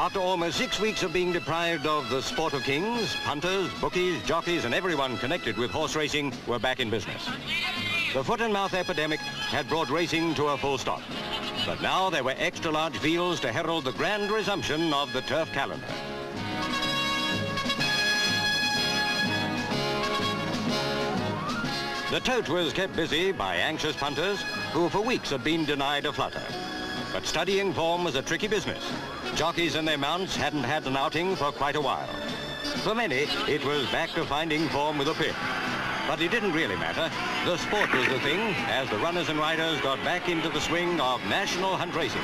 After almost 6 weeks of being deprived of the sport of kings, punters, bookies, jockeys and everyone connected with horse racing were back in business. The foot and mouth epidemic had brought racing to a full stop. But now there were extra large fields to herald the grand resumption of the turf calendar. The tote was kept busy by anxious punters who for weeks had been denied a flutter. But studying form was a tricky business. Jockeys and their mounts hadn't had an outing for quite a while. For many, it was back to finding form with a pip. But it didn't really matter. The sport was the thing as the runners and riders got back into the swing of national hunt racing.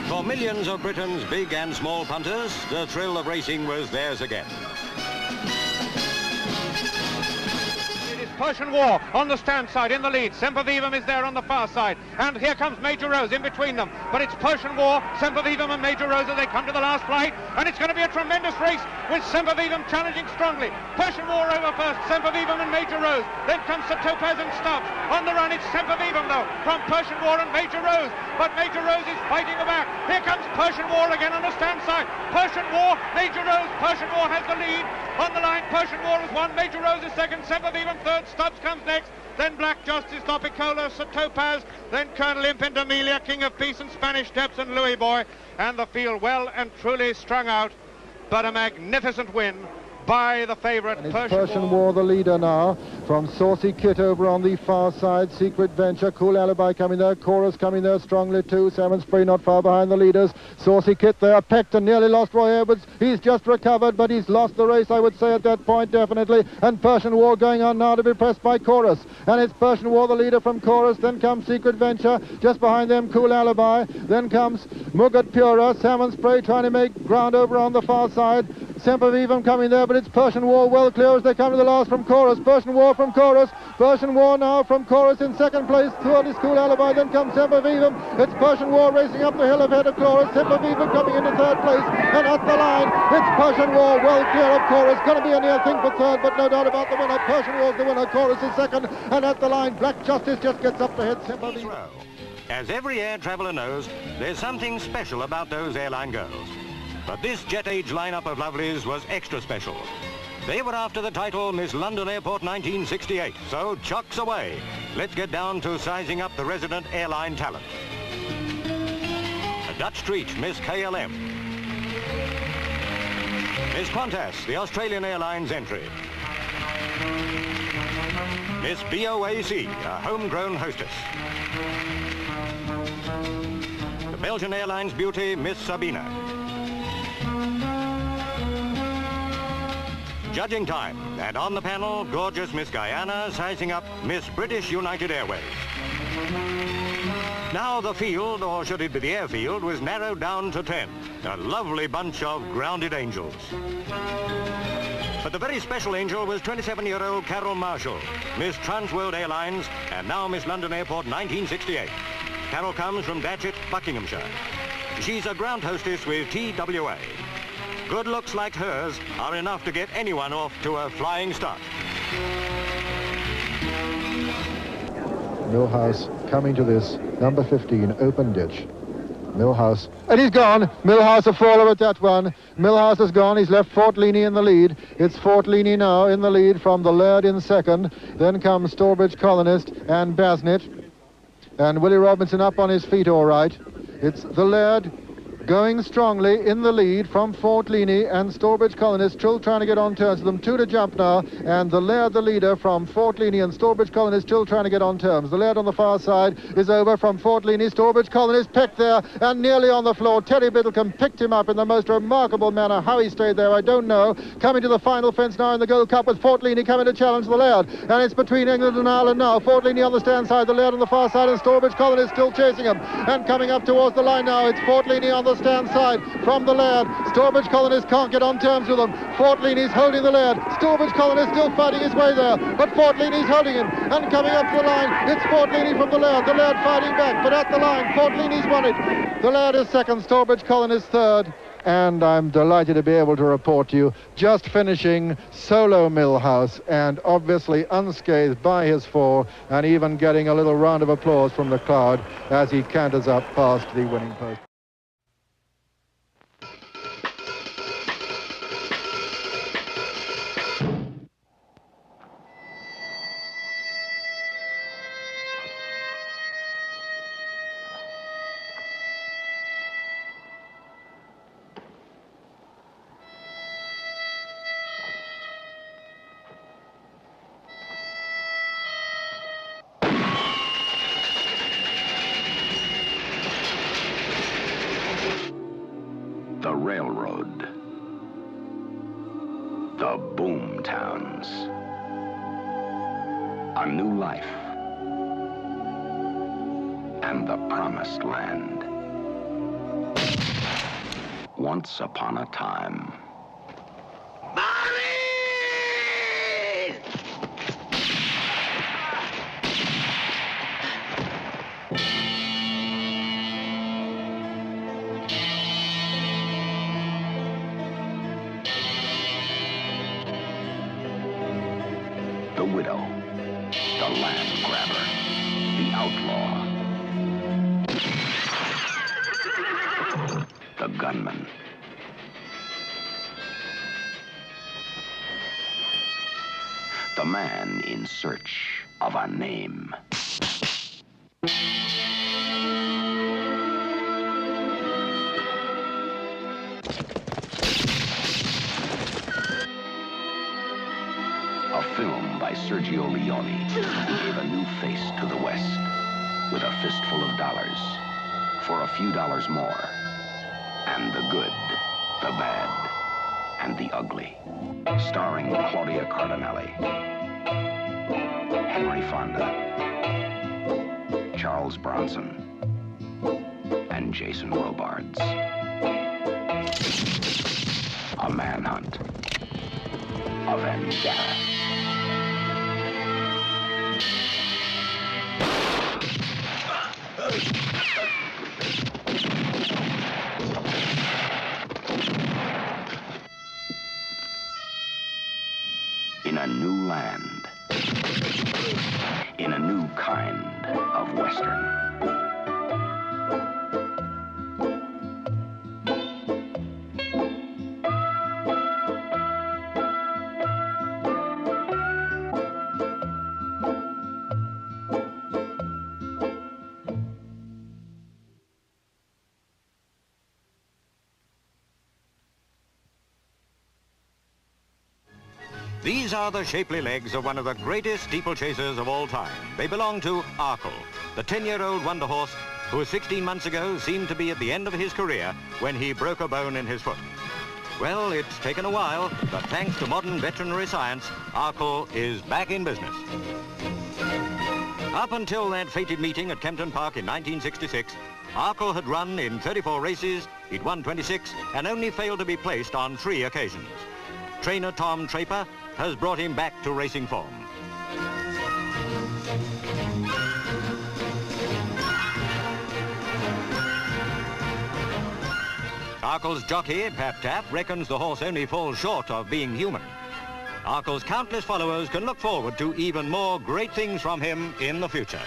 For millions of Britain's big and small punters, the thrill of racing was theirs again. Persian War on the stand side in the lead. Sempervivum is there on the far side. And here comes Major Rose in between them. But it's Persian War, Sempervivum and Major Rose as they come to the last flight. And it's going to be a tremendous race with Sempervivum challenging strongly. Persian War over first, Sempervivum and Major Rose. Then comes Sir Topaz and Stubbs. On the run, it's Sempervivum though, from Persian War and Major Rose. But Major Rose is fighting the back. Here comes Persian War again on the stand side. Persian War, Major Rose. Persian War has the lead. On the line, Persian War is one, Major Rose is second, Sempervivum third, Stubbs comes next, then Black Justice, Lopicola, Sir Topaz, then Colonel Impent Amelia, King of Peace and Spanish Steps and Louis Boy, and the field well and truly strung out, but a magnificent win by the favourite Persian War, the leader now, from Saucy Kit over on the far side, Secret Venture, Cool Alibi coming there, Chorus coming there strongly too, Salmon Spree not far behind the leaders, Saucy Kit there, pecked and nearly lost Roy Edwards, he's just recovered, but he's lost the race, I would say, at that point, definitely, and Persian War going on now to be pressed by Chorus, and it's Persian War, the leader from Chorus, then comes Secret Venture, just behind them, Cool Alibi, then comes Mugat Pura, Salmon Spree trying to make ground over on the far side, Sempervivum coming there, but it's Persian War well clear as they come to the last from Chorus. Persian War from Chorus. Persian War now from Chorus in second place. Third is Cool Alibi. Then comes Sempervivum. It's Persian War racing up the hill ahead of Chorus. Sempervivum coming into third place. And at the line, it's Persian War well clear of Chorus. Going to be a near thing for third, but no doubt about the winner. Persian War's the winner. Chorus is second. And at the line, Black Justice just gets up to hit Sempervivum. As every air traveller knows, there's something special about those airline girls. But this jet-age lineup of lovelies was extra special. They were after the title Miss London Airport 1968, so chucks away. Let's get down to sizing up the resident airline talent. A Dutch treat, Miss KLM. Miss Qantas, the Australian Airlines entry. Miss BOAC, a homegrown hostess. The Belgian Airlines beauty, Miss Sabina. Judging time, and on the panel, gorgeous Miss Guyana sizing up Miss British United Airways. Now the field, or should it be the airfield, was narrowed down to 10. A lovely bunch of grounded angels. But the very special angel was 27-year-old Carol Marshall, Miss Transworld Airlines, and now Miss London Airport 1968. Carol comes from Datchet, Buckinghamshire. She's a ground hostess with TWA. Good looks like hers are enough to get anyone off to a flying start. Millhouse coming to this, number 15, Open Ditch. Millhouse, and he's gone. Millhouse a faller at that one. Millhouse has gone. He's left Fort Leaney in the lead. It's Fort Leaney now in the lead from the Laird in second. Then comes Stourbridge Colonist and Basnett. And Willie Robinson up on his feet all right. It's the Laird going strongly in the lead from Fort Leaney, and Stourbridge Colonist still trying to get on terms with them. Two to jump now, and the Laird, the leader from Fort Leaney, and Stourbridge Colonist still trying to get on terms. The Laird on the far side is over from Fort Leaney. Stourbridge Colonist pecked there and nearly on the floor. Terry Biddlecombe picked him up in the most remarkable manner. How he stayed there, I don't know. Coming to the final fence now in the Gold Cup with Fort Leaney coming to challenge the Laird, and it's between England and Ireland now. Fort Leaney on the stand side, the Laird on the far side, and Stourbridge Colonist still chasing him. And coming up towards the line now, it's Fort Leaney on the stand side from the Laird. Stourbridge Colonist can't get on terms with him. Fort Leaney's holding the Laird. Stourbridge Colonist still fighting his way there, but Fort Leaney's holding him. And coming up to the line, it's Fort Leaney from the Laird. The Laird fighting back, but at the line, Fort Leaney's won it. The Laird is second, Stourbridge Colonist third, and I'm delighted to be able to report to you, just finishing solo Millhouse, and obviously unscathed by his fall, and even getting a little round of applause from the crowd as he canters up past the winning post. The railroad, the boom towns, a new life, and the promised land. Once upon a time. The widow, the land grabber, the outlaw, the gunman, the man in search of a name. A film by Sergio Leone gave a new face to the West with a fistful of dollars for a few dollars more, and the good, the bad, and the ugly. Starring Claudia Cardinale, Henry Fonda, Charles Bronson, and Jason Robards. A manhunt, a vendetta. In a new land, in a new kind of Western. These are the shapely legs of one of the greatest steeplechasers of all time. They belong to Arkle, the 10-year-old wonder horse who 16 months ago seemed to be at the end of his career when he broke a bone in his foot. Well, it's taken a while, but thanks to modern veterinary science, Arkle is back in business. Up until that fated meeting at Kempton Park in 1966, Arkle had run in 34 races, he'd won 26, and only failed to be placed on 3 occasions. Trainer Tom Draper has brought him back to racing form. Arkle's jockey, Pap Tap, reckons the horse only falls short of being human. Arkle's countless followers can look forward to even more great things from him in the future.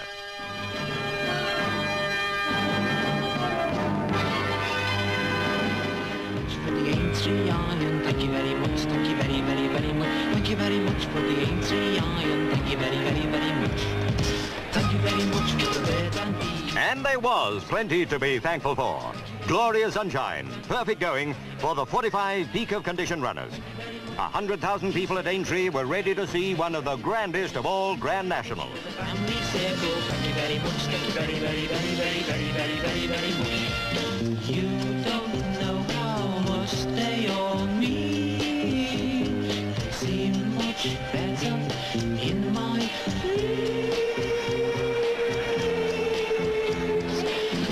Thank you very much, thank you very, very, very much. Thank you very much for the A3 iron. Thank you very, very, very much. Thank you very much for the bird and bee. And there was plenty to be thankful for. Glorious sunshine, perfect going for the 45 peak of condition runners. 100,000 people at Aintree were ready to see one of the grandest of all Grand Nationals. Family circle, thank you very much, thank you very, very, very, very, very, very, very, very much. You don't know how much they all mean. They seem much better in my dreams.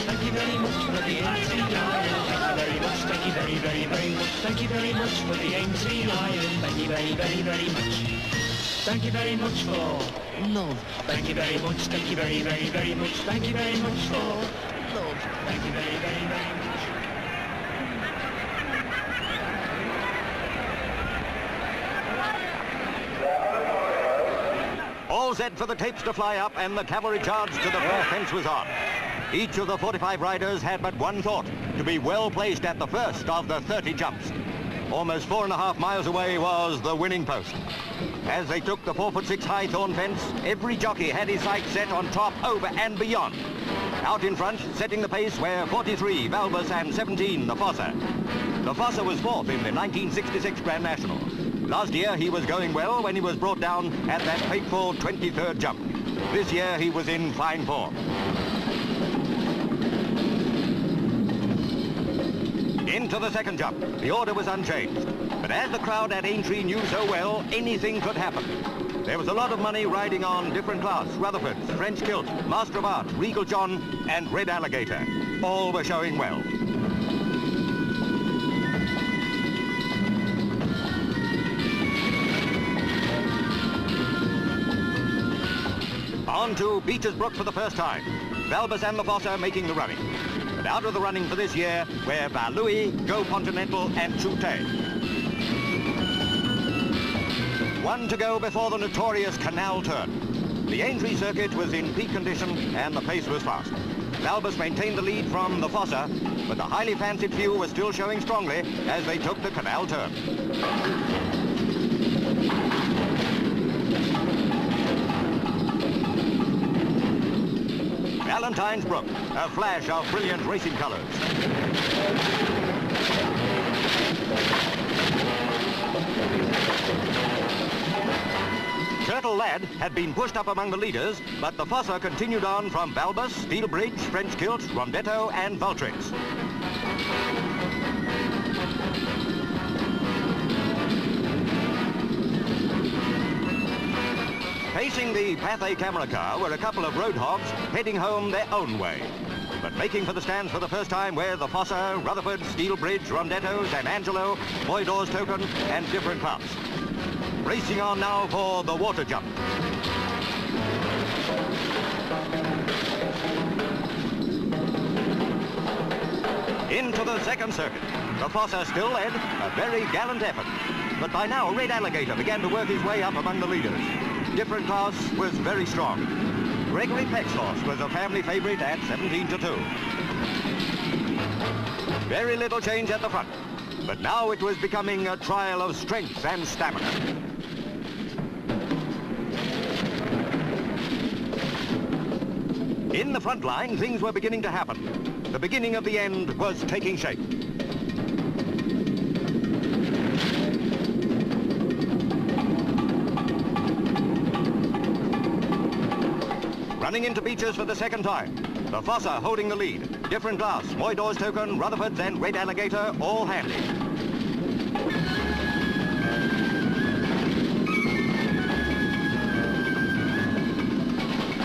Thank you very much for the A3 iron. Thank you very much, thank you very, very, very much. Thank you very much for the A3 iron. Thank you very, very, very much. Thank you very much for love. Thank you very much, thank you very, very, very much. Thank you very much for love. Thank you very, very, very much. All set for the tapes to fly up, and the cavalry charge to the fourth fence was on. Each of the 45 riders had but one thought, to be well placed at the first of the 30 jumps. Almost 4.5 miles away was the winning post. As they took the 4'6" high thorn fence, every jockey had his sights set on top, over and beyond. Out in front, setting the pace, were 43, Valbus, and 17, the Fossa. The Fossa was fourth in the 1966 Grand National. Last year he was going well when he was brought down at that fateful 23rd jump. This year he was in fine form. Into the second jump. The order was unchanged. But as the crowd at Aintree knew so well, anything could happen. There was a lot of money riding on different class, Rutherford's, French Kilt, Master of Art, Regal John, and Red Alligator. All were showing well. On to Beecher's Brook for the first time. Valbus and the Fossa making the running. But out of the running for this year were Valui, Go Continental, and Chute. One to go before the notorious canal turn. The Aintree circuit was in peak condition and the pace was fast. Valbus maintained the lead from the Fossa, but the highly fancied few were still showing strongly as they took the canal turn. Valentine's Brook, a flash of brilliant racing colors. Turtle Lad had been pushed up among the leaders, but the Fossa continued on from Valbus, Steel Bridge, French Kilt, Rondetto, and Vultrix. Pacing the Pathé camera car were a couple of road hogs heading home their own way. But making for the stands for the first time were the Fossa, Rutherford, Steel Bridge, Rondetto, San Angelo, Moidor's Token, and different class. Racing on now for the water jump. Into the second circuit. The Fossa still led, a very gallant effort. But by now, Red Alligator began to work his way up among the leaders. Different class was very strong. Gregory Peck's horse was a family favorite at 17-2. Very little change at the front, but now it was becoming a trial of strength and stamina. In the front line, things were beginning to happen. The beginning of the end was taking shape. Running into Beecher's for the second time. The Fossa holding the lead. Different class, Moidor's Token, Rutherford's, and Red Alligator all handy.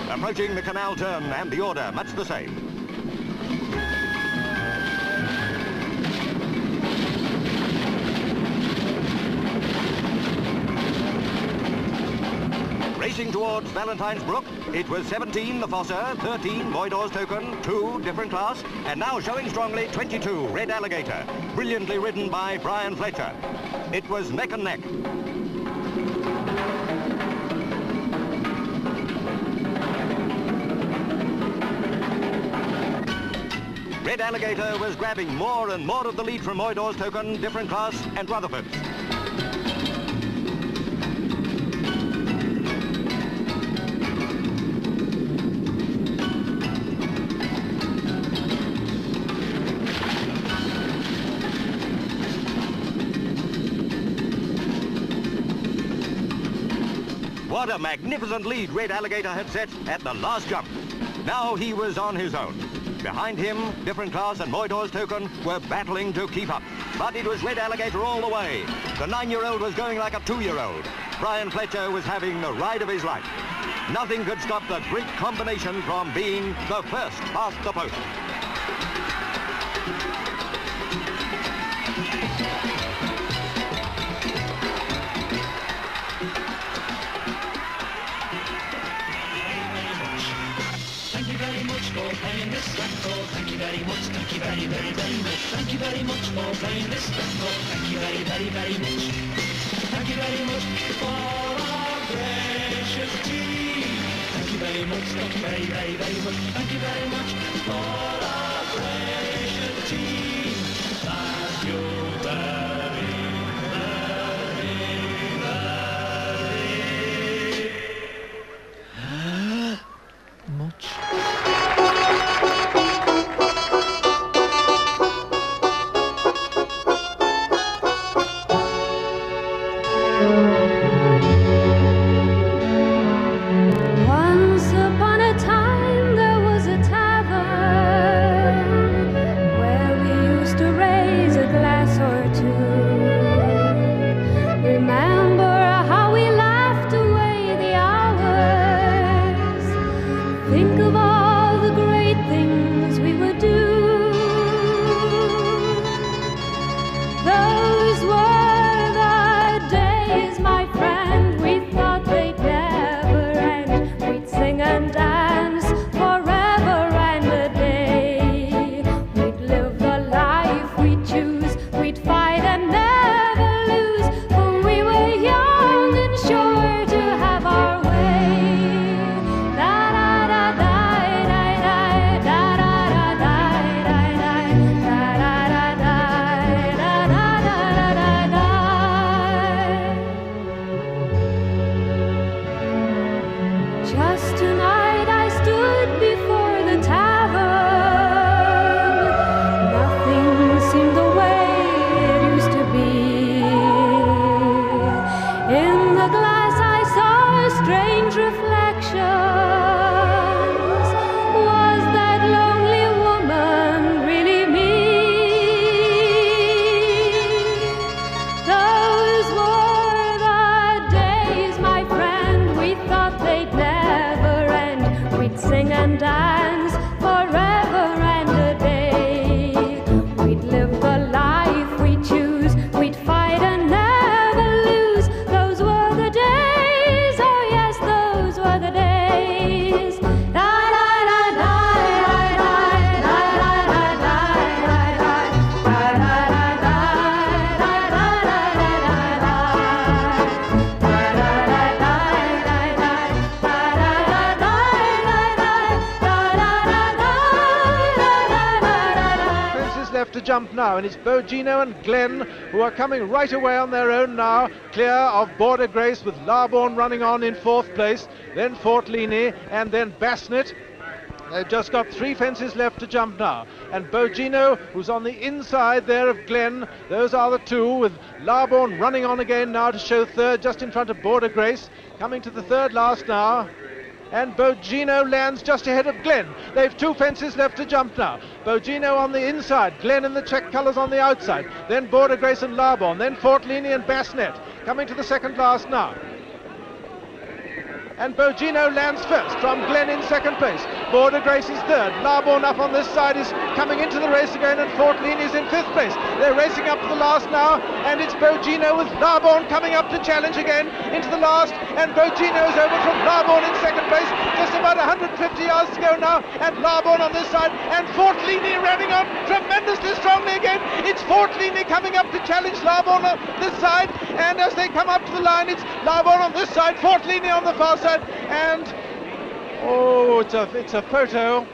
Approaching the canal turn, and the order much the same. Racing towards Valentine's Brook, it was 17, the Fossa, 13, Moidor's Token, 2, different class, and now showing strongly, 22, Red Alligator, brilliantly ridden by Brian Fletcher. It was neck and neck. Red Alligator was grabbing more and more of the lead from Moidor's Token, different class, and Rutherford's. What a magnificent lead Red Alligator had set at the last jump. Now he was on his own. Behind him, different class and Moidor's Token were battling to keep up. But it was Red Alligator all the way. The 9-year-old was going like a 2-year-old. Brian Fletcher was having the ride of his life. Nothing could stop the great combination from being the first past the post. Thank you very much for playing this record. Thank you very much. Thank you very, very, very much. Thank you very much for playing this record. Thank you very, very, very much. Thank you very much for our gracious tea. very much. Thank you very, very, very much. Thank you very much for our precious team. Thank you very, very, very much. Once upon a time there was a tavern where we used to raise a glass or two. Remember how we laughed away the hours. Think of all the great things we would do. Those were the days, my friend, we thought they'd never end. We'd sing and dance forever and a day. We'd live the life we'd choose. We'd fight and never lose. For we were young and sure to have our way. Da da da da da da da da da da da da da da da. Just tonight I stood before the tavern. Nothing seemed the way it used to be. In the glass I saw strange reflections. Was that lonely woman really me? Those were the days, my friend, we thought they'd never end. We'd sing and dance forever and a day. We'd live the life we choose. We'd fight and never lose. Those were the days, oh yes, those were the days. Da da da da da da da da Fences left to jump now, and it's Bogino and Glenn who are coming right away on their own now, clear of Border Grace, with Larborn running on in fourth place, then Fortlini, and then Basnet. They've just got 3 fences left to jump now, and Bogino, who's on the inside there of Glenn, those are the 2, with Larborn running on again now to show third, just in front of Border Grace, coming to the third last now. And Bogino lands just ahead of Glenn. They've 2 fences left to jump now. Bogino on the inside, Glenn in the check colours on the outside, then Border Grace and Larborn, then Fortlini and Basnet, coming to the second last now. And Bogino lands first from Glenn in second place. Border Grace is third. Larborn up on this side is coming into the race again, and Fortlini is in fifth place. They're racing up to the last now, and it's Bogino with Larborn coming up to challenge again into the last, and Bogino is over from Larborn in second place. Just about 150 yards to go now, and Larborn on this side, and Fortlini running on tremendously strongly again. It's Fortlini coming up to challenge Larborn on this side, and as they come up to the line, it's Larborn on this side, Fortlini on the far side, and oh, it's a photo.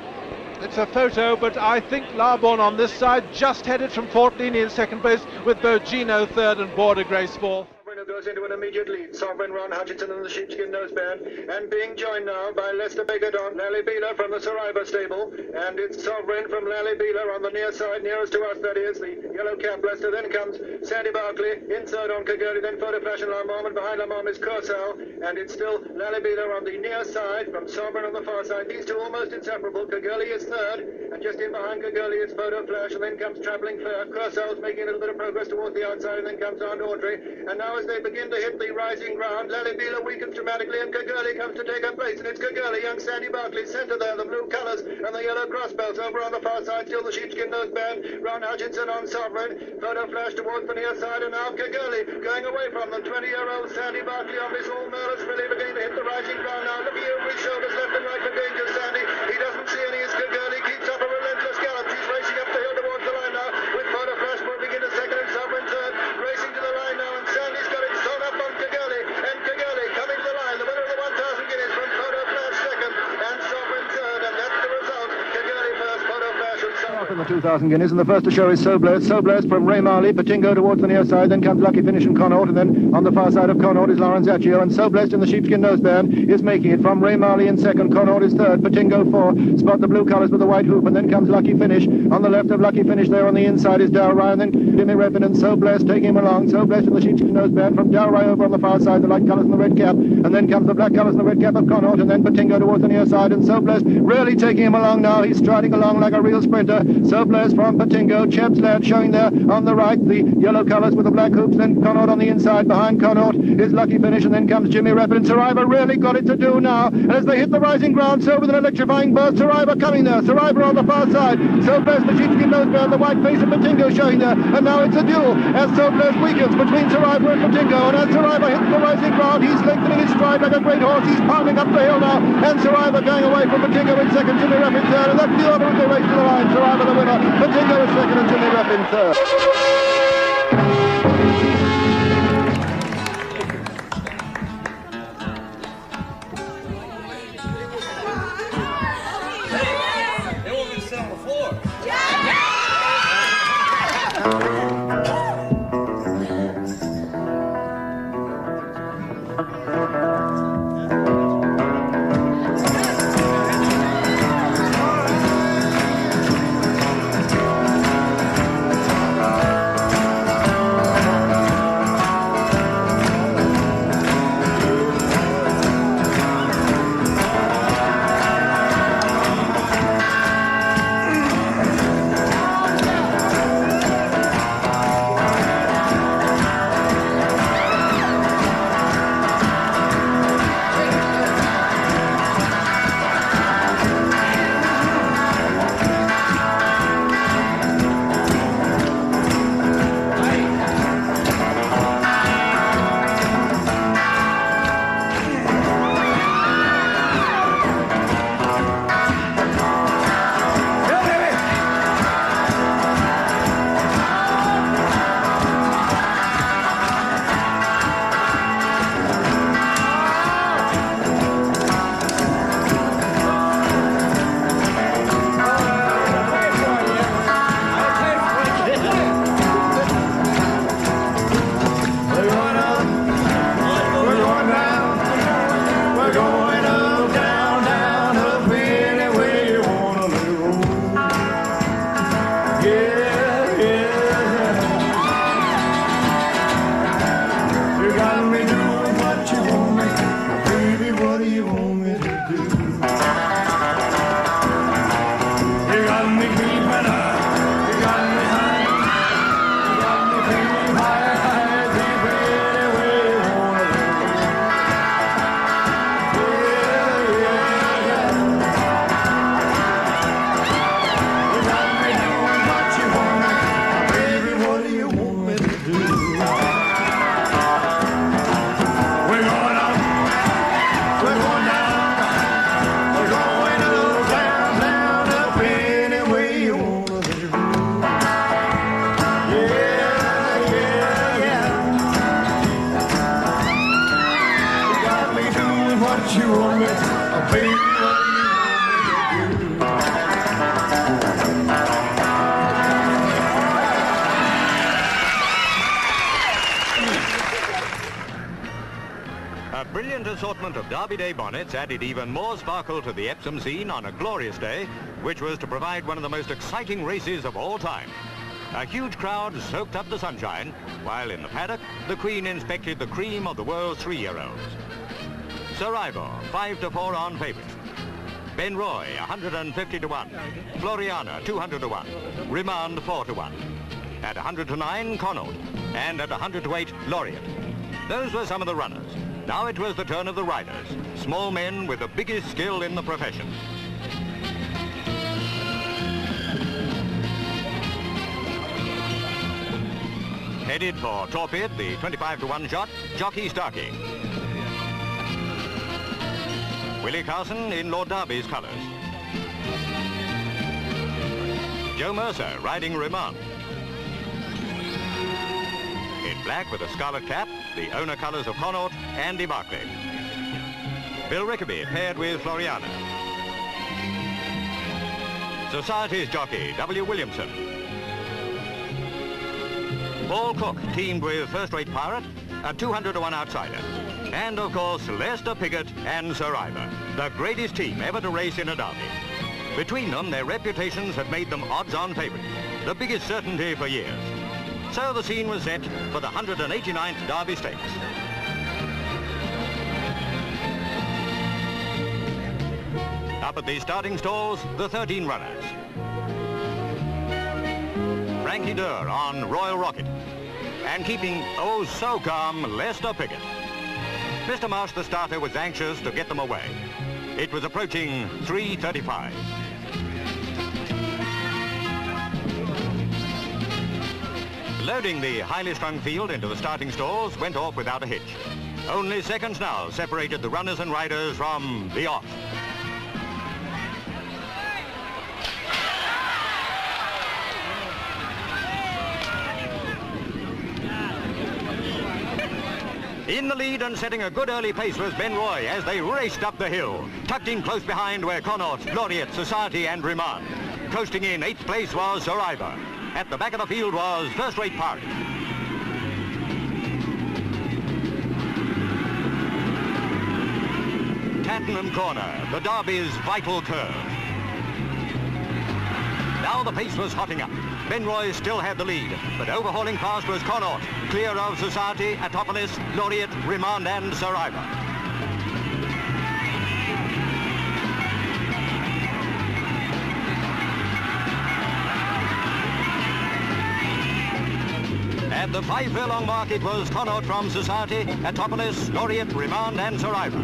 It's a photo, but I think Larborn on this side just headed from Fortlini in second place, with Bogino third and Border Grace fourth. Who goes into an immediate lead. Sovereign, Ron Hutchinson and the Sheepskin Noseband, and being joined now by Lester Baker-Don, Lally Beeler from the Sariva stable, and it's Sovereign from Lally Beeler on the near side, nearest to us, that is, the yellow cap Lester. Then comes Sandy Barkley, inside on Kaguri, then Photo Flash and Lamom, and behind Lamom is Cursal, and it's still Lally Beeler on the near side, from Sovereign on the far side. These 2 almost inseparable. Kaguri is third, and just in behind Kaguri it's Photo Flash, and then comes Travelling Fair. Cursal's making a little bit of progress towards the outside, and then comes Aunt Audrey, and now as they begin to hit the rising ground, Lally Beeler weakens dramatically, and Kaguri comes to take her place, and it's Kaguri, young Sandy Barkley, centre there, the blue colours and the yellow crossbelts. Over on the far side, still the Sheepskin Noseband, Ron Hutchinson on Sovereign, Photo Flash towards the near side, and now Kaguri going away from them. 20-year-old Sandy Barkley on this all nervous, really beginning to hit the rising ground now, looking over his shoulders left and right for danger. Sandy, he doesn't see any as Kaguri keeps up a relentless gallop. She's racing up the hill towards the line now, with Photo Flash moving into second and Sovereign third, racing to the line now, and Sandy's got it sewn up on Kaguri, and Kaguri coming to the line, the winner of the 1,000 guineas from Photo Flash second, the 2,000 guineas, and the first to show is So Blessed. So Blessed from Ray Marley, Patingo towards the near side, then comes Lucky Finish and Connaught, and then on the far side of Connaught is Lorenzaccio, and So Blessed in the sheepskin noseband is making it from Ray Marley in second, Connaught is third, Patingo fourth, spot the blue colours with the white hoop, and then comes Lucky Finish. On the left of Lucky Finish there on the inside is Dalry, and then Jimmy Reppin and So Blessed taking him along. So Blessed in the sheepskin noseband from Dalry over on the far side, the light colours and the red cap, and then comes the black colours and the red cap of Connaught, and then Patingo towards the near side, and So Blessed really taking him along now. He's striding along like a real sprinter. So Blessed from Patingo, Cheb's Lad showing there on the right, the yellow colours with the black hoops, then Connaught on the inside. Behind Connaught is Lucky Finish, and then comes Jimmy Reppin, and Saraiva really got it to do now. And as they hit the rising ground, so with an electrifying burst, Saraiva coming there. Saraiva on the far side. So Blessed, the sheepskin noseband, the white face of Patingo showing there. And now it's a duel as So Blessed weakens between Saraiva and Patingo. And as Saraiva hits the rising ground, he's lengthening his stride like a great horse. He's pounding up the hill now. And Saraiva going away from Patingo in second, Jimmy Reppin third. And that's the order of the race to the line. Saraiva the winner, Patingo is second, and Jimmy Reppin third. A brilliant assortment of Derby Day bonnets added even more sparkle to the Epsom scene on a glorious day, which was to provide one of the most exciting races of all time. A huge crowd soaked up the sunshine, while in the paddock, the Queen inspected the cream of the world's 3-year-olds. Sir Ivor, 5-4 on favourite. Ben Roy, 150-1. Floriana, 200-1. Remand, 4-1. At 100-9, Connaught. And at 100-8, Laureate. Those were some of the runners. Now it was the turn of the riders, small men with the biggest skill in the profession. Headed for Torpid, the 25-1 shot, Jockey Starkey. Willie Carson in Lord Derby's colours. Joe Mercer riding Remand. In black with a scarlet cap, the owner colours of Connaught, Andy Barclay. Bill Rickaby paired with Floriana. Society's jockey, W. Williamson. Paul Cook teamed with first-rate Pirate, a 200-to-1 outsider. And, of course, Lester Piggott and Sir Ivor, the greatest team ever to race in a derby. Between them, their reputations had made them odds-on favourites, the biggest certainty for years. So the scene was set for the 189th Derby Stakes. Up at the starting stalls, the 13 runners. Frankie Durr on Royal Rocket. And keeping, oh so calm, Lester Piggott. Mr. Marsh, the starter, was anxious to get them away. It was approaching 3:35. Loading the highly strung field into the starting stalls went off without a hitch. Only seconds now separated the runners and riders from the off. In the lead and setting a good early pace was Ben Roy as they raced up the hill. Tucked in close behind were Connaught, Laureate, Society and Remand. Coasting in 8th place was Sir Ivor. At the back of the field was first-rate Pirate. Tattenham Corner, the Derby's vital curve. Now the pace was hotting up. Ben Roy still had the lead, but overhauling past was Connaught, clear of Society, Atopolis, Laureate, Remand and Sir Ivor. At the 5 furlong mark, it was Connaught from Society, Atopolis, Laureate, Remand and Sir Ivor.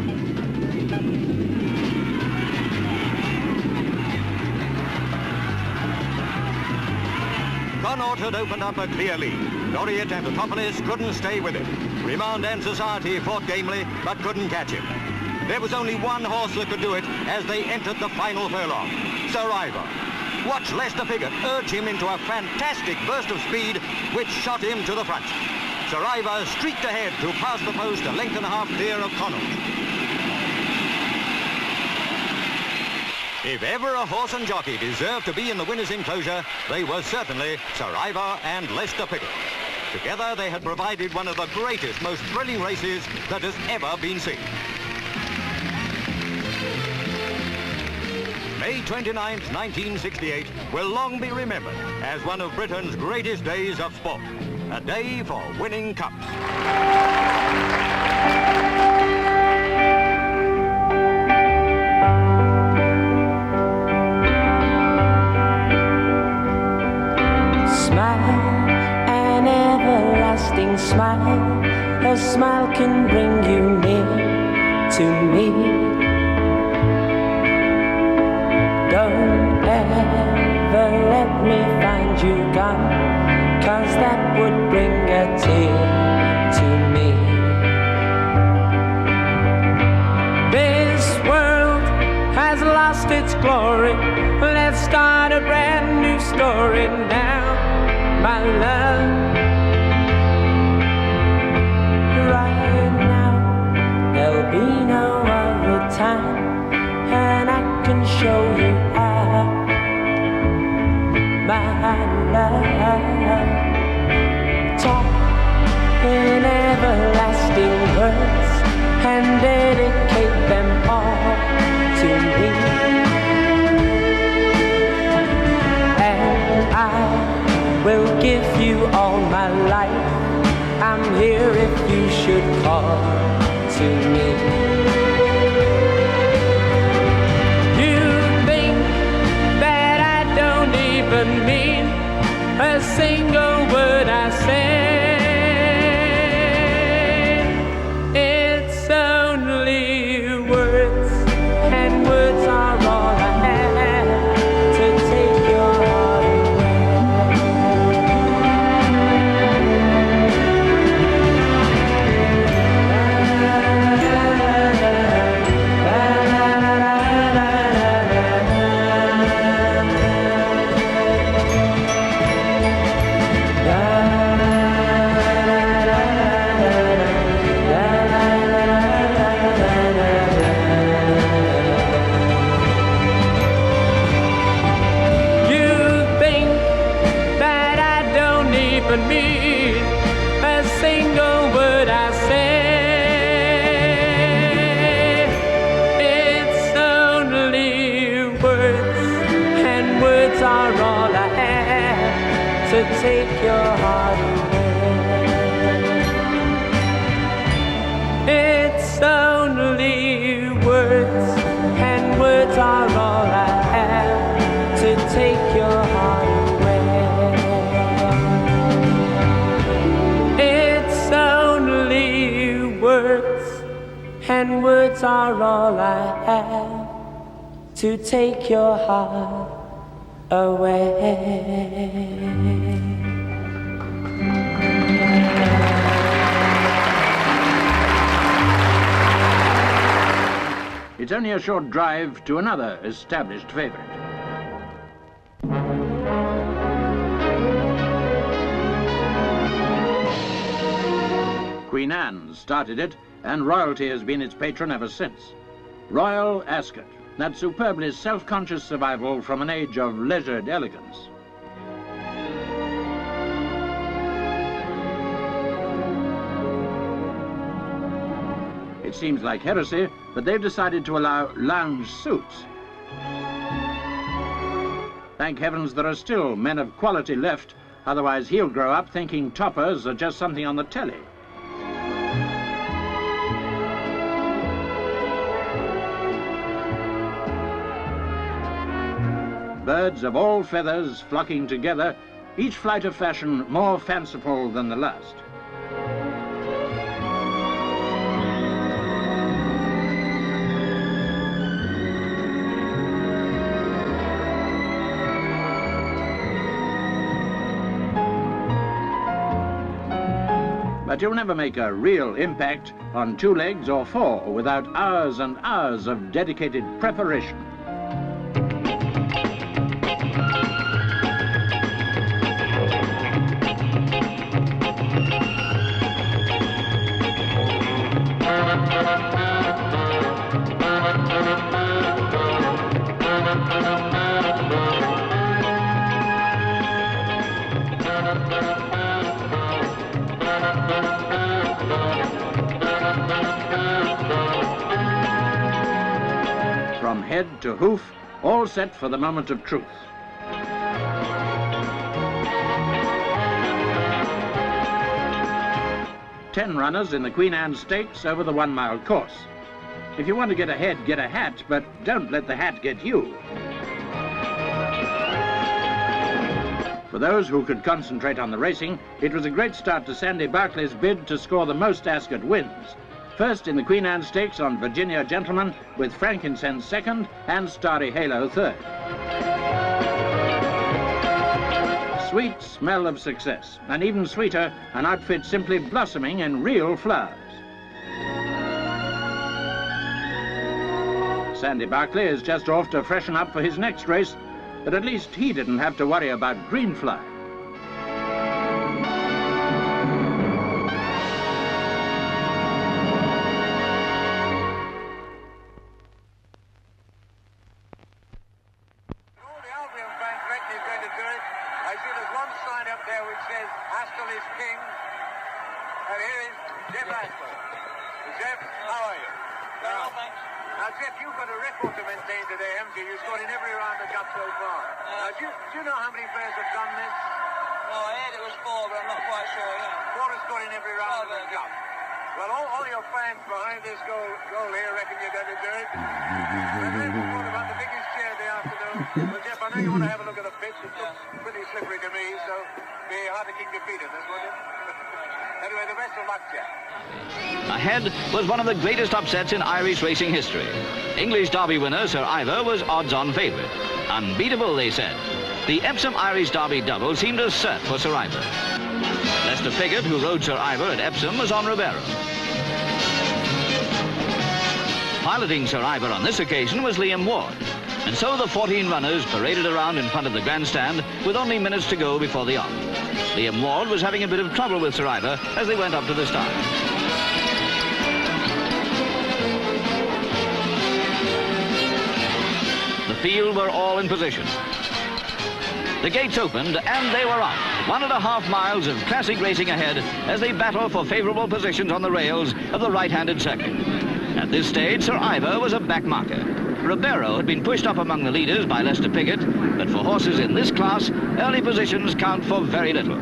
Connaught had opened up a clear lead. Laureate and Atopolis couldn't stay with it. Remand and Society fought gamely, but couldn't catch him. There was only one horse that could do it as they entered the final furlong, Sir Ivor. Watch Lester Piggott urge him into a fantastic burst of speed, which shot him to the front. Sir Ivor streaked ahead to pass the post a length and a half clear of Connaught. If ever a horse and jockey deserved to be in the winner's enclosure, they were certainly Sir Ivor and Lester Piggott. Together, they had provided one of the greatest, most thrilling races that has ever been seen. May 29th, 1968 will long be remembered as one of Britain's greatest days of sport. A day for winning cups. Smile, a smile can bring you near to me. Don't ever let me find you gone, 'cause that would bring a tear to me. This world has lost its glory. Let's start a brand new story now, my love. There'll be no other time, and I can show you how, my love. Talk in everlasting words and dedicate them all to me, and I will give you all my life. I'm here if you should call to me. You think that I don't even mean a single word I say. It's only words, and words are all I have to take your heart away. to take your heart away. It's only words, and words are all I have to take your heart away. It's only words, and words are all I have to take your heart away. It's only a short drive to another established favourite. Queen Anne started it, and royalty has been its patron ever since. Royal Ascot, that superbly self-conscious survival from an age of leisured elegance. It seems like heresy, but they've decided to allow lounge suits. Thank heavens there are still men of quality left, otherwise he'll grow up thinking toppers are just something on the telly. Birds of all feathers flocking together, each flight of fashion more fanciful than the last. But you'll never make a real impact on 2 legs or 4 without hours and hours of dedicated preparation. From head to hoof, all set for the moment of truth. Ten runners in the Queen Anne Stakes over the 1 mile course. If you want to get ahead, get a hat, but don't let the hat get you. For those who could concentrate on the racing, it was a great start to Sandy Barclay's bid to score the most Ascot wins. First in the Queen Anne Stakes on Virginia Gentleman, with Frankincense second and Starry Halo third. Sweet smell of success, and even sweeter, an outfit simply blossoming in real flowers. Sandy Barclay is just off to freshen up for his next race, but at least he didn't have to worry about greenfly. Ahead was one of the greatest upsets in Irish racing history. English Derby winner Sir Ivor was odds-on favourite. Unbeatable, they said. The Epsom Irish Derby double seemed a cert for Sir Ivor. Lester Piggott, who rode Sir Ivor at Epsom, was on Ribeiro. Piloting Sir Ivor on this occasion was Liam Ward. And so the 14 runners paraded around in front of the grandstand with only minutes to go before the off. Liam Ward was having a bit of trouble with Sir Ivor as they went up to the start. The field were all in position. The gates opened and they were off. 1.5 miles of classic racing ahead as they battle for favourable positions on the rails of the right-handed circuit. At this stage, Sir Ivor was a back marker. Ribeiro had been pushed up among the leaders by Lester Piggott, but for horses in this class, early positions count for very little.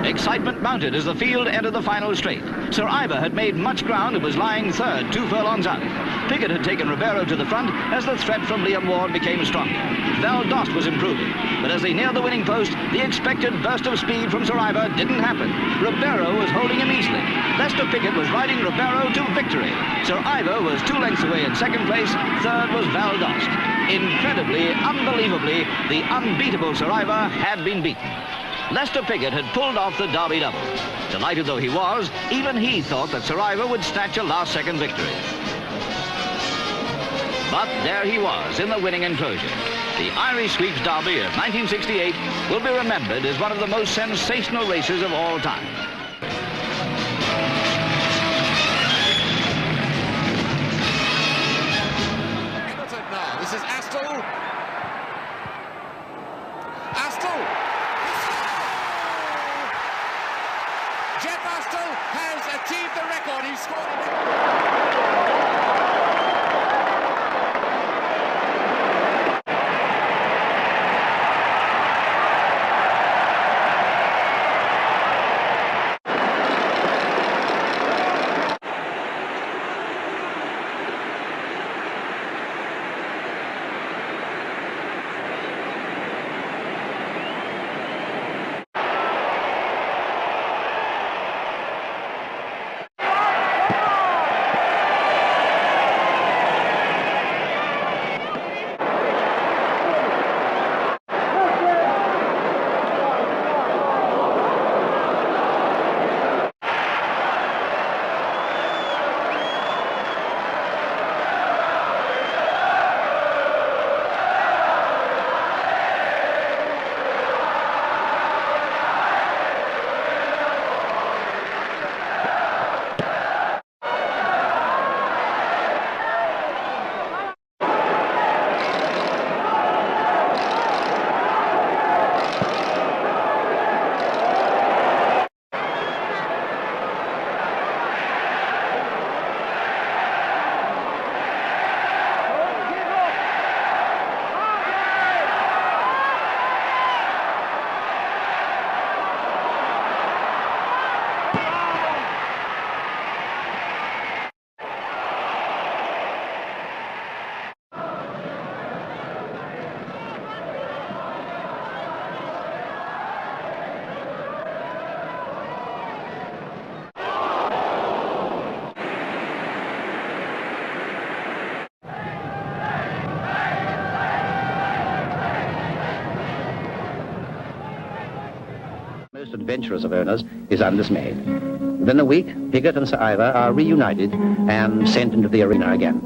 Excitement mounted as the field entered the final straight. Sir Ivor had made much ground and was lying third, 2 furlongs out. Piggott had taken Ribeiro to the front as the threat from Liam Ward became stronger. Val Dost was improving, but as they neared the winning post, the expected burst of speed from Sir Ivor didn't happen. Ribeiro was holding him easily. Lester Piggott was riding Ribeiro to victory. Sir Ivor was 2 lengths away in second place. Third was Val Dost. Incredibly, unbelievably, the unbeatable Sir Ivor had been beaten. Lester Piggott had pulled off the Derby double. Delighted though he was, even he thought that Sir Ivor would snatch a last-second victory. But there he was in the winning enclosure. The Irish Sweeps Derby of 1968 will be remembered as one of the most sensational races of all time. Now, this is Astle. Astle! Jeff Astle has achieved the record. He scored most adventurous of owners is undismayed. Within a week, Piggott and Sir Ivor are reunited and sent into the arena again.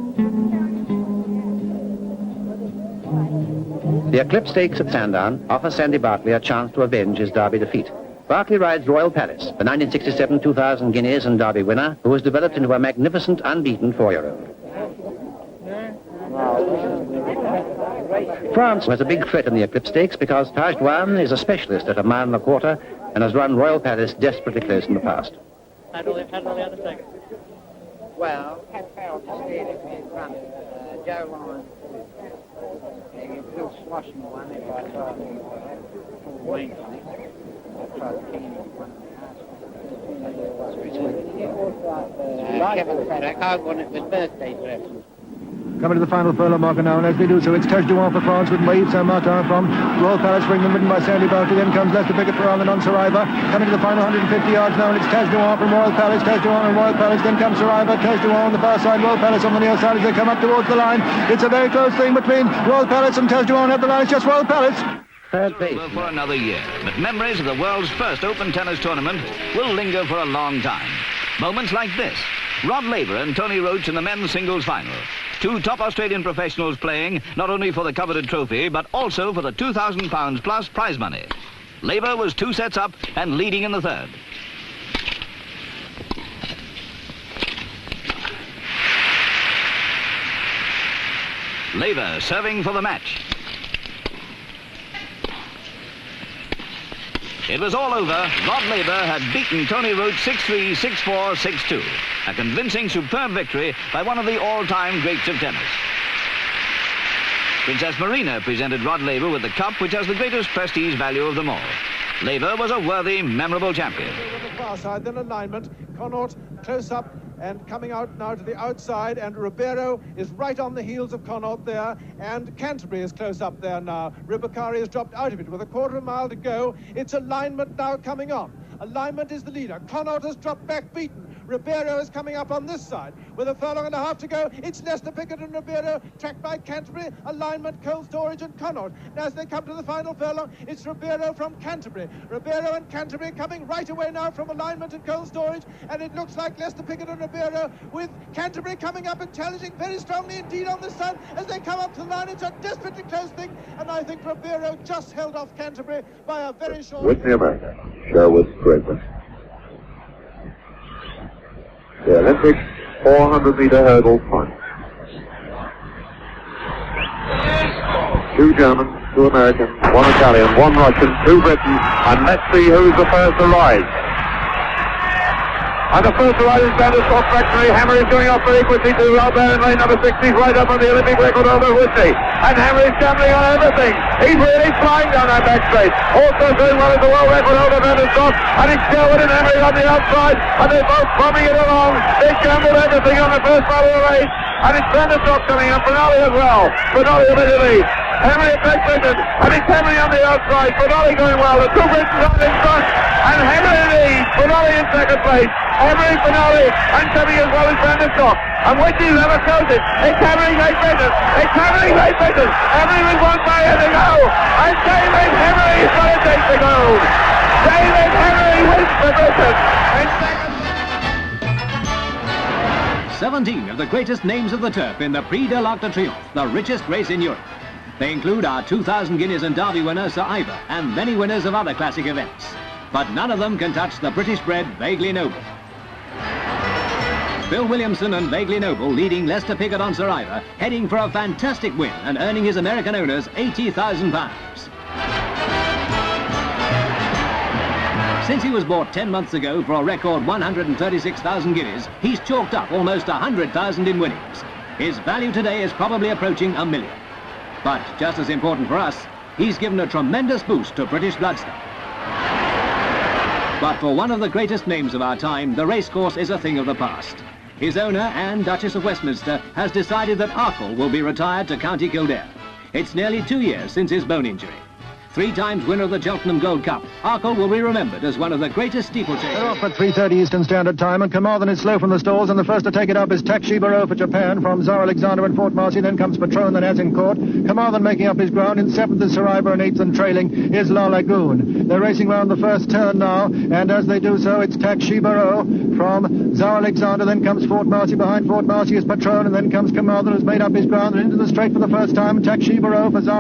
The Eclipse Stakes at Sandown offers Sandy Barkley a chance to avenge his Derby defeat. Barkley rides Royal Palace, the 1967 2,000 Guineas and Derby winner, who has developed into a magnificent, unbeaten 4-year-old. France has a big threat in the Eclipse Stakes because Taj Douane is a specialist at 1.25 miles and has run Royal Palace desperately close in the past. How do the other seconds? Well, had failed to steer it in front. Joe Lyon, Bill Sloshing one, if I tried full length on it. I tried the keen one. Kevin Craddock, I won it with birthday presents. Coming to the final furlong marker now, and as they do so, it's Taj Douane for France with Maïf Saint-Martin from Royal Palace, ridden by Sandy Barkley. Then comes Lester Piggott for Arlen on Sir Ivor. Coming to the final 150 yards now, and it's Taj Douane from Royal Palace, Taj Douane and Royal Palace. Then comes Sir Ivor, Taj Douane on the far side, Royal Palace on the near side as they come up towards the line. It's a very close thing between Royal Palace and Taj Douane at the line. It's just Royal Palace. Third place. For another year, but memories of the world's first open tennis tournament will linger for a long time. Moments like this. Rod Laver and Tony Roach in the men's singles final. 2 top Australian professionals playing not only for the coveted trophy, but also for the £2,000 plus prize money. Laver was 2 sets up and leading in the third. Laver serving for the match. It was all over. Rod Laver had beaten Tony Roach 6-3, 6-4, 6-2. A convincing, superb victory by one of the all-time greats of tennis. Princess Marina presented Rod Laver with the cup, which has the greatest prestige value of them all. Laver was a worthy, memorable champion. On the far side, then alignment. Connaught close up and coming out now to the outside, and Ribeiro is right on the heels of Connaught there, and Canterbury is close up there now. Ribacari has dropped out of it with a quarter of a mile to go. It's alignment now coming on. Alignment is the leader. Connaught has dropped back beaten. Ribeiro is coming up on this side with a furlong and a half to go. It's Lester Pickett and Ribeiro, tracked by Canterbury, Alignment, Cold Storage and Connaught. Now as they come to the final furlong, it's Ribeiro from Canterbury. Ribeiro and Canterbury coming right away now from Alignment and Cold Storage, and it looks like Lester Pickett and Ribeiro with Canterbury coming up and challenging very strongly indeed on this side as they come up to the line. It's a desperately close thing, and I think Ribeiro just held off Canterbury by a very short... With the American, Sherwood Scraper. The Olympic 400-meter hurdle point. 2 Germans, 2 Americans, 1 Italian, 1 Russian, 2 British, and let's see who's the first to rise. And the first to rise is Vanderstock Factory. Hammer is going off very quickly to Albert in lane number 6. He's right up on the Olympic record holder, Whitney. And Hammer is gambling on everything. He's really flying down that back straight. Also doing well is the world record holder, Vanderstock. And it's Sherwood and Hammer on the outside. And they're both bombing it along. They gambled everything on the first part of the race. And it's Vanderstock coming up, Finale as well. Finale a bit of lead. Henry takes Britain, and it's Henry on the outside. Finale going well. The 2 Brits are in front, and Henry leads. Finale in second place. Henry, Finale, and coming as well as Vanderstock. And Whitney never shows it. It's Henry Great Britain. It's Henry Great Britain. Henry with 1 barrier to go. And David Henry is going to take the gold. David Henry wins for Britain. In second. 17 of the greatest names of the turf in the Prix de l'Arc de Triomphe, the richest race in Europe. They include our 2,000 Guineas and Derby winner, Sir Ivor, and many winners of other classic events. But none of them can touch the British-bred Vaguely Noble. Bill Williamson and Vaguely Noble leading Lester Pickett on Sir Ivor, heading for a fantastic win and earning his American owners £80,000. Since he was bought 10 months ago for a record 136,000 guineas, he's chalked up almost 100,000 in winnings. His value today is probably approaching £1 million. But just as important for us, he's given a tremendous boost to British bloodstock. But for one of the greatest names of our time, the racecourse is a thing of the past. His owner, Anne, Duchess of Westminster, has decided that Arkle will be retired to County Kildare. It's nearly 2 years since his bone injury. 3 times winner of the Cheltenham Gold Cup, Arkle will be remembered as one of the greatest steeplechasers. They're off at 3:30 Eastern Standard Time, and Carmarthen is slow from the stalls, and the first to take it up is Taxi Barrow for Japan from Tsar Alexander and Fort Marcy. Then comes Patron, then Azincourt. Carmarthen making up his ground. In 7th is Sir Ivor, and 8th and trailing is La Lagoon. They're racing round the first turn now, and as they do so, it's Taxi Barrow from Tsar Alexander. Then comes Fort Marcy. Behind Fort Marcy is Patron, and then comes Carmarthen, who's made up his ground, and into the straight for the first time. Taxi Barrow from Tsar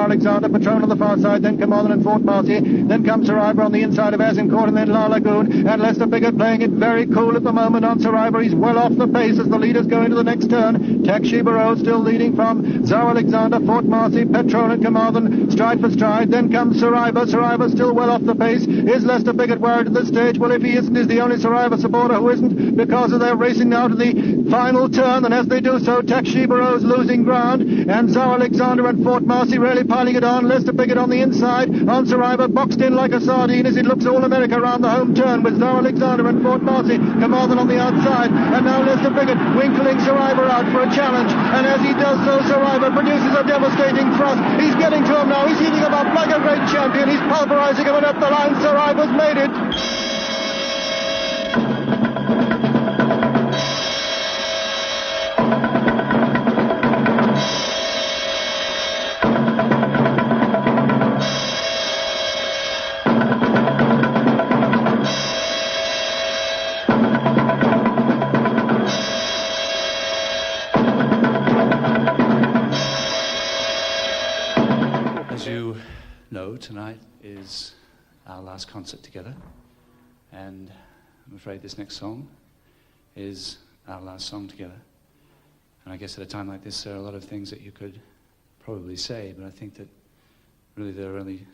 Alexander, Patron on the far side, then Carmarthen and Fort Marcy. Then comes Sir Ivor on the inside of Azincourt, and then La Lagoon, and Lester Pickett playing it very cool at the moment on Sir Ivor. He's well off the pace as the leaders go into the next turn. Taxi Barrow still leading from Tsar Alexander, Fort Marcy, Patron and Carmarthen, stride for stride. Then comes Sir Ivor. Sir Ivor still well off the pace. Is Lester Pickett worried at this stage? Well, if he isn't, he's the only Sir Ivor supporter who isn't, because they're racing now to the final turn, and as they do so, Taxi Barrow's losing ground, and Tsar Alexander and Fort Marcy really piling it on. Lester Pickett on the inside, on Sir Ivor, boxed in like a sardine as it looks all America around the home turn with Tsar Alexander and Fort Marcy, Carmarthen on the outside, and now Lester Pickett winkling Sir Ivor out for a challenge, and as he does so, Sir Ivor produces a devastating thrust. He's getting to him now, he's heating him up like a great champion, he's pulverizing him, and up the line Sir Ivor's made it. Tonight is our last concert together, and I'm afraid this next song is our last song together. And I guess at a time like this there are a lot of things that you could probably say, but I think that really there are only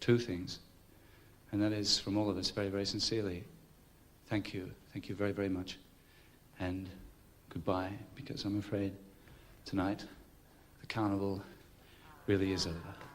2 things, and that is from all of us very, very sincerely, thank you very, very much, and goodbye, because I'm afraid tonight the carnival really is over.